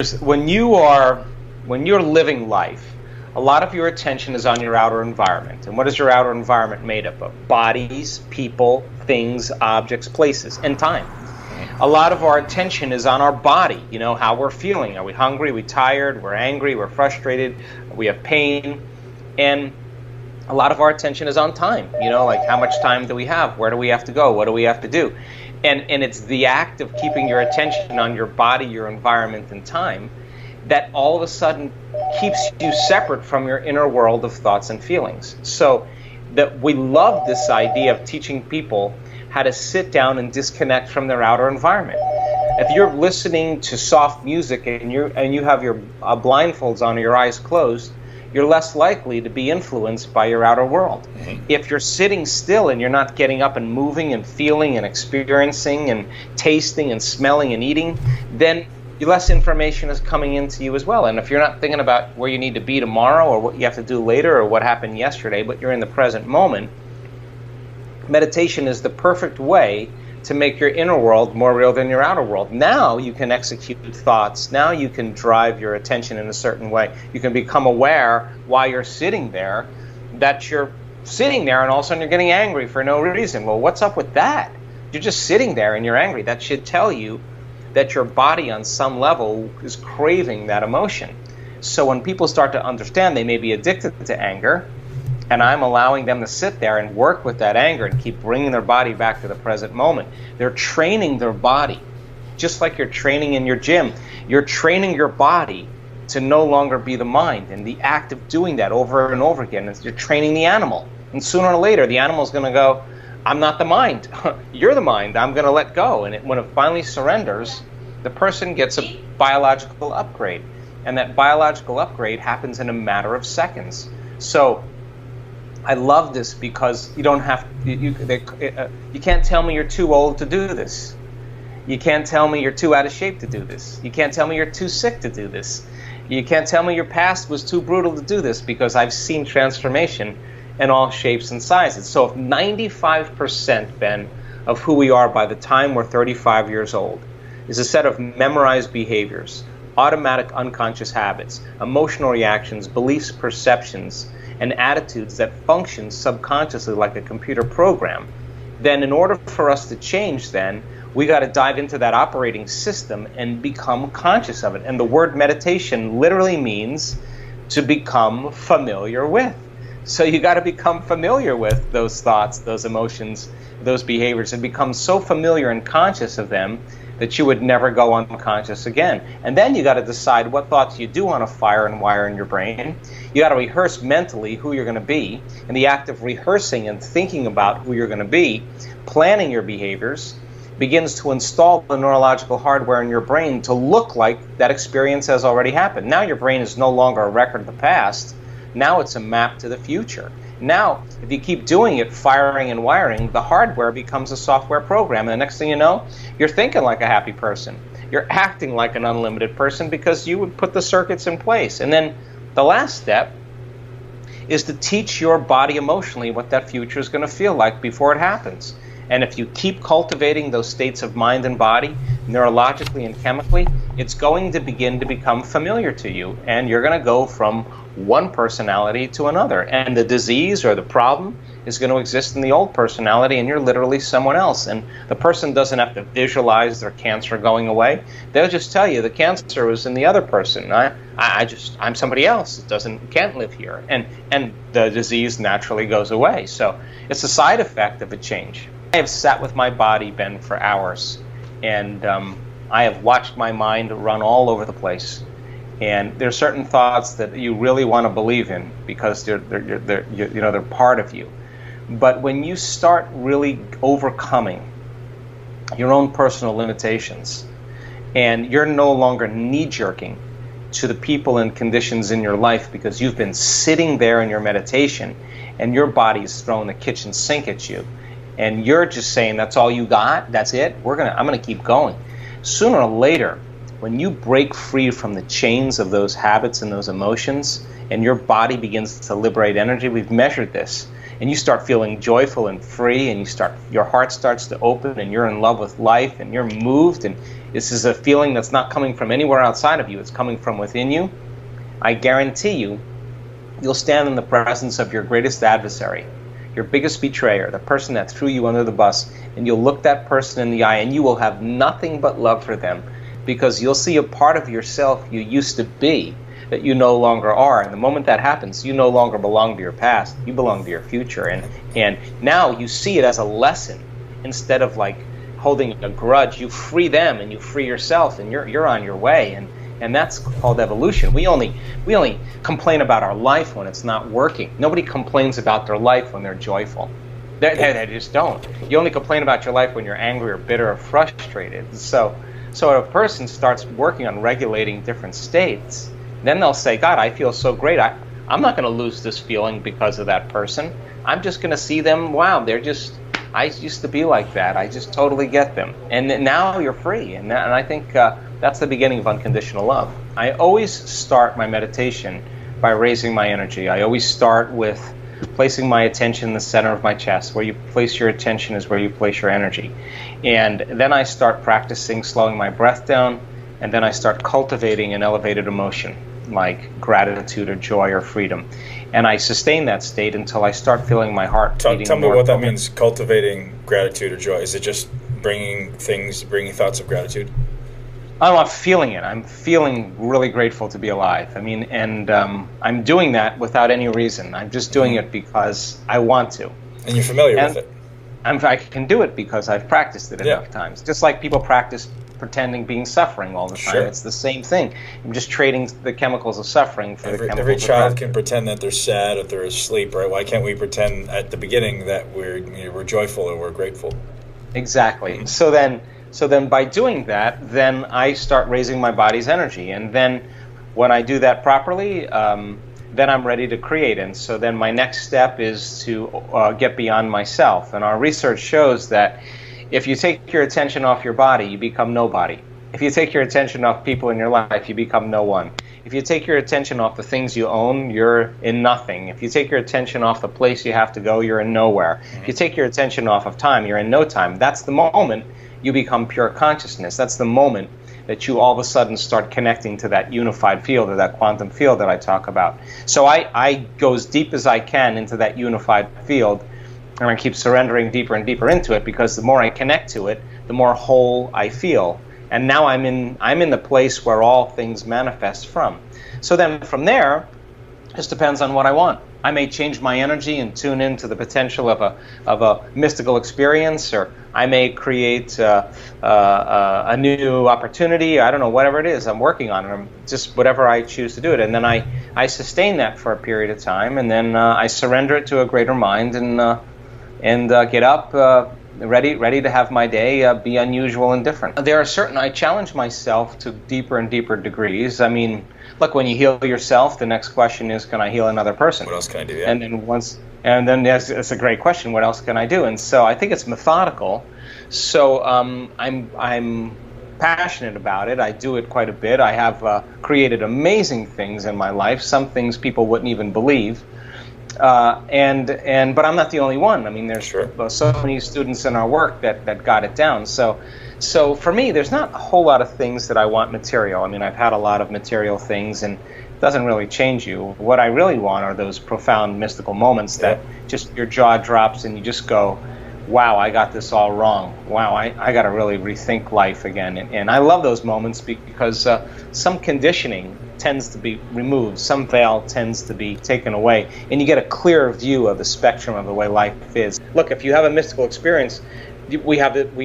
When you're living life, a lot of your attention is on your outer environment. And what is your outer environment made up of? Bodies, people, things, objects, places, and time. A lot of our attention is on our body, how we're feeling. Are we hungry? Are we tired? We're angry? We're frustrated? We have pain? And a lot of our attention is on time, like how much time do we have? Where do we have to go? What do we have to do? And it's the act of keeping your attention on your body, your environment, and time that all of a sudden keeps you separate from your inner world of thoughts and feelings. So that we love this idea of teaching people how to sit down and disconnect from their outer environment. If you're listening to soft music and you have your blindfolds on or your eyes closed, you're less likely to be influenced by your outer world. If you're sitting still and you're not getting up and moving and feeling and experiencing and tasting and smelling and eating, then less information is coming into you as well. And if you're not thinking about where you need to be tomorrow or what you have to do later or what happened yesterday, but you're in the present moment, meditation is the perfect way to make your inner world more real than your outer world. Now you can execute thoughts. Now you can drive your attention in a certain way. You can become aware while you're sitting there that you're sitting there and all of a sudden you're getting angry for no reason. Well, what's up with that? You're just sitting there and you're angry. That should tell you that your body on some level is craving that emotion. So when people start to understand they may be addicted to anger, and I'm allowing them to sit there and work with that anger and keep bringing their body back to the present moment. They're training their body, just like you're training in your gym. You're training your body to no longer be the mind. And the act of doing that over and over again is you're training the animal. And sooner or later, the animal's going to go, I'm not the mind. You're the mind. I'm going to let go. And when it finally surrenders, the person gets a biological upgrade. And that biological upgrade happens in a matter of seconds. So I love this because you don't have you can't tell me you're too old to do this. You can't tell me you're too out of shape to do this. You can't tell me you're too sick to do this. You can't tell me your past was too brutal to do this, because I've seen transformation in all shapes and sizes. So if 95%, Ben, of who we are by the time we're 35 years old is a set of memorized behaviors, automatic unconscious habits, emotional reactions, beliefs, perceptions, and attitudes that function subconsciously like a computer program, then in order for us to change, then we got to dive into that operating system and become conscious of it. And the word meditation literally means to become familiar with. So you got to become familiar with those thoughts, those emotions, those behaviors, and become so familiar and conscious of them that you would never go unconscious again. And then you got to decide what thoughts you do want to fire and wire in your brain. You got to rehearse mentally who you're going to be. And the act of rehearsing and thinking about who you're going to be, planning your behaviors, begins to install the neurological hardware in your brain to look like that experience has already happened. Now your brain is no longer a record of the past. Now it's a map to the future. Now, if you keep doing it, firing and wiring, the hardware becomes a software program. And the next thing you know, you're thinking like a happy person. You're acting like an unlimited person because you would put the circuits in place. And then the last step is to teach your body emotionally what that future is going to feel like before it happens. And if you keep cultivating those states of mind and body, neurologically and chemically, it's going to begin to become familiar to you. And you're going to go from one personality to another. And the disease or the problem is going to exist in the old personality, and you're literally someone else. And the person doesn't have to visualize their cancer going away. They'll just tell you the cancer was in the other person. I'm somebody else. It can't live here. And the disease naturally goes away. So it's a side effect of a change. I have sat with my body, Ben, for hours, and I have watched my mind run all over the place. And there are certain thoughts that you really want to believe in because they're part of you. But when you start really overcoming your own personal limitations, and you're no longer knee-jerking to the people and conditions in your life because you've been sitting there in your meditation, and your body's throwing the kitchen sink at you, and you're just saying, that's all you got, that's it, I'm gonna keep going. Sooner or later, when you break free from the chains of those habits and those emotions, and your body begins to liberate energy, we've measured this, and you start feeling joyful and free, and your heart starts to open, and you're in love with life, and you're moved, and this is a feeling that's not coming from anywhere outside of you, it's coming from within you. I guarantee you'll stand in the presence of your greatest adversary, your biggest betrayer, the person that threw you under the bus, and you'll look that person in the eye, and you will have nothing but love for them, because you'll see a part of yourself you used to be that you no longer are. And the moment that happens, you no longer belong to your past, you belong to your future. And now you see it as a lesson instead of like holding a grudge. You free them and you free yourself, and you're on your way. And that's called evolution. We only complain about our life when it's not working. Nobody complains about their life when they're joyful. They just don't. You only complain about your life when you're angry or bitter or frustrated. So if a person starts working on regulating different states, then they'll say, God, I feel so great. I'm not going to lose this feeling because of that person. I'm just going to see them, wow, I used to be like that. I just totally get them. And now you're free. And I think that's the beginning of unconditional love. I always start my meditation by raising my energy. I always start with placing my attention in the center of my chest. Where you place your attention is where you place your energy. And then I start practicing slowing my breath down, and then I start cultivating an elevated emotion, like gratitude or joy or freedom. And I sustain that state until I start feeling my heart beating. Tell me what that means, cultivating gratitude or joy. Is it just bringing thoughts of gratitude? I'm feeling it. I'm feeling really grateful to be alive. I mean, and I'm doing that without any reason. I'm just doing it because I want to. And you're familiar with it. I can do it because I've practiced it enough times. Just like people practice pretending being suffering all the time. Sure. It's the same thing. I'm just trading the chemicals of suffering for the chemicals every of child can pretend that they're sad or they're asleep, right? Why can't we pretend at the beginning that we're joyful or we're grateful? Exactly. Mm-hmm. So then by doing that, then I start raising my body's energy. And then when I do that properly, then I'm ready to create. And so then my next step is to get beyond myself. And our research shows that if you take your attention off your body, you become nobody. If you take your attention off people in your life, you become no one. If you take your attention off the things you own, you're in nothing. If you take your attention off the place you have to go, you're in nowhere. Mm-hmm. If you take your attention off of time, you're in no time. That's the moment you become pure consciousness. That's the moment that you all of a sudden start connecting to that unified field or that quantum field that I talk about. So I go as deep as I can into that unified field, and I keep surrendering deeper and deeper into it, because the more I connect to it, the more whole I feel. And now I'm in the place where all things manifest from. So then from there, it just depends on what I want. I may change my energy and tune into the potential of a mystical experience, or I may create a new opportunity. I don't know, whatever it is I'm working on, or just whatever I choose to do it. And then I sustain that for a period of time, and then I surrender it to a greater mind, and get up ready to have my day be unusual and different. There are certain, I challenge myself to deeper and deeper degrees. I mean, look, when you heal yourself, the next question is, can I heal another person? What else can I do? Yeah. And then it's a great question. What else can I do? And so I think it's methodical. So I'm passionate about it. I do it quite a bit. I have created amazing things in my life. Some things people wouldn't even believe. But I'm not the only one. I mean, there's so many students in our work that got it down. So for me, there's not a whole lot of things that I want material. I mean, I've had a lot of material things, and it doesn't really change you. What I really want are those profound mystical moments that just your jaw drops and you just go, wow, I got this all wrong. Wow, I got to really rethink life again. And I love those moments because some conditioning tends to be removed, some veil tends to be taken away, and you get a clearer view of the spectrum of the way life is. Look, if you have a mystical experience, we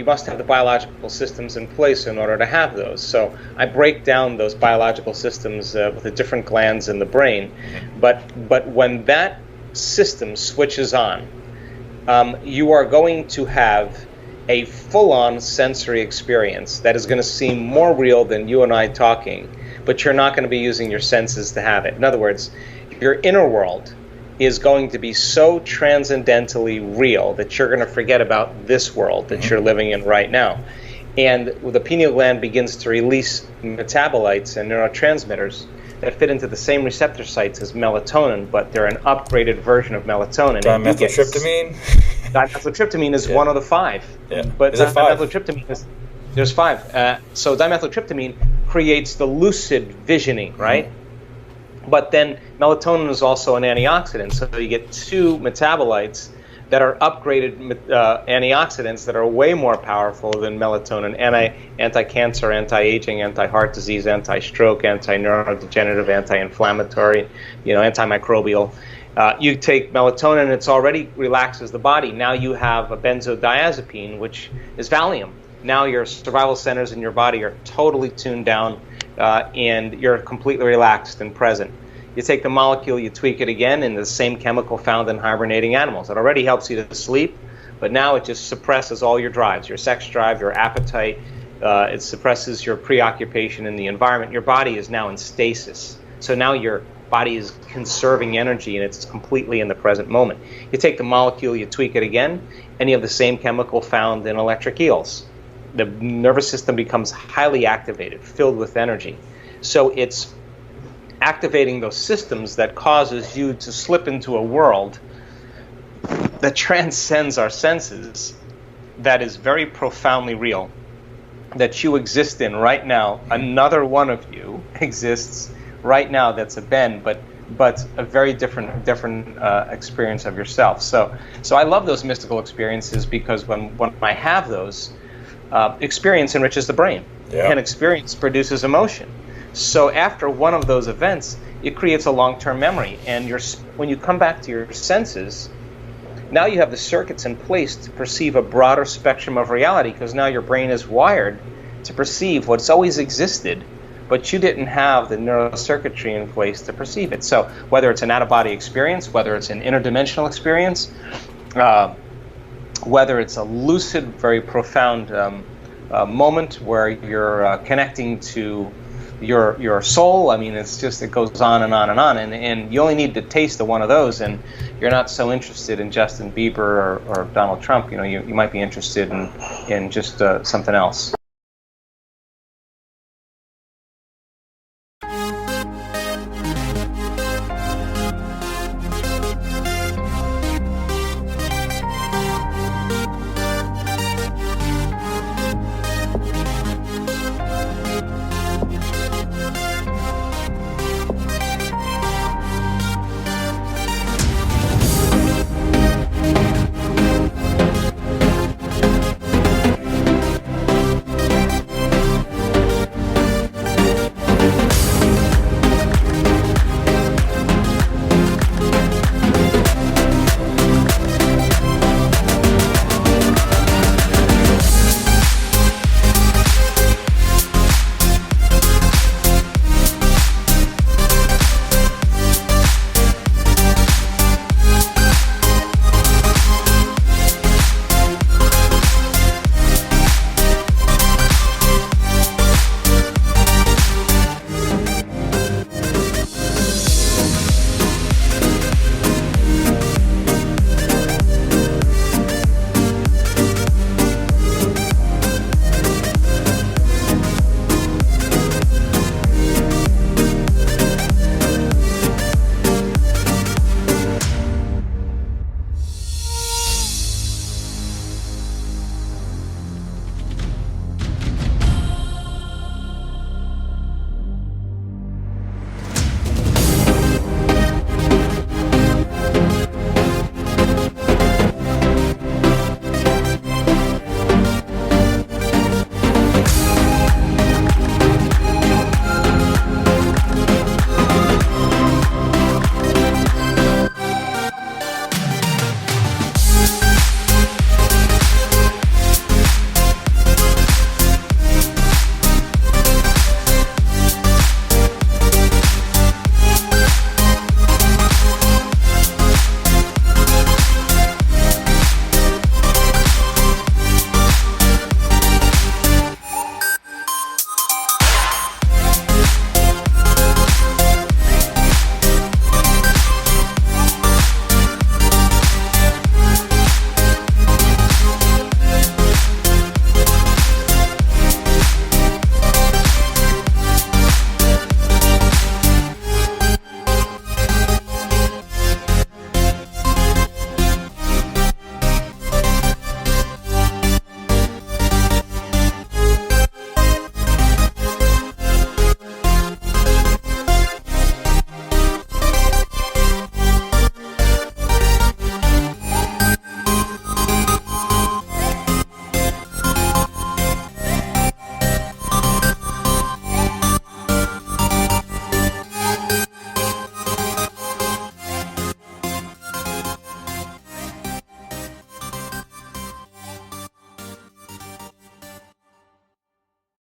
must have the biological systems in place in order to have those. So I break down those biological systems with the different glands in the brain. But when that system switches on, you are going to have a full-on sensory experience that is going to seem more real than you and I talking, but you're not going to be using your senses to have it. In other words, your inner world is going to be so transcendentally real that you're going to forget about this world that you're living in right now. And the pineal gland begins to release metabolites and neurotransmitters that fit into the same receptor sites as melatonin, but they're an upgraded version of melatonin. Dimethyltryptamine? Dimethyltryptamine is one of the 5. Yeah. But is it 5? Dimethyltryptamine is, there's 5. So dimethyltryptamine creates the lucid visioning, right? Mm-hmm. But then melatonin is also an antioxidant, so you get 2 metabolites that are upgraded antioxidants that are way more powerful than melatonin: anti-cancer, anti-aging, anti-heart disease, anti-stroke, anti-neurodegenerative, anti-inflammatory, antimicrobial. You take melatonin, it's already relaxes the body. Now you have a benzodiazepine, which is Valium. Now your survival centers in your body are totally tuned down, and you're completely relaxed and present. You take the molecule, you tweak it again, and the same chemical found in hibernating animals. It already helps you to sleep, but now it just suppresses all your drives, your sex drive, your appetite. It suppresses your preoccupation in the environment. Your body is now in stasis. So now your body is conserving energy, and it's completely in the present moment. You take the molecule, you tweak it again, and you have the same chemical found in electric eels. The nervous system becomes highly activated, filled with energy. So it's activating those systems that causes you to slip into a world that transcends our senses, that is very profoundly real, that you exist in right now. Another one of you exists right now that's a Ben, but a very different experience of yourself. So I love those mystical experiences, because when I have those, experience enriches the brain, and experience produces emotion. So after one of those events, it creates a long-term memory, and when you come back to your senses, now you have the circuits in place to perceive a broader spectrum of reality, because now your brain is wired to perceive what's always existed, but you didn't have the neurocircuitry in place to perceive it. So whether it's an out-of-body experience, whether it's an interdimensional experience, whether it's a lucid, very profound moment where you're connecting to your soul. I mean, it goes on and on and on, and you only need to taste of one of those, and you're not so interested in Justin Bieber or Donald Trump. You might be interested in just something else.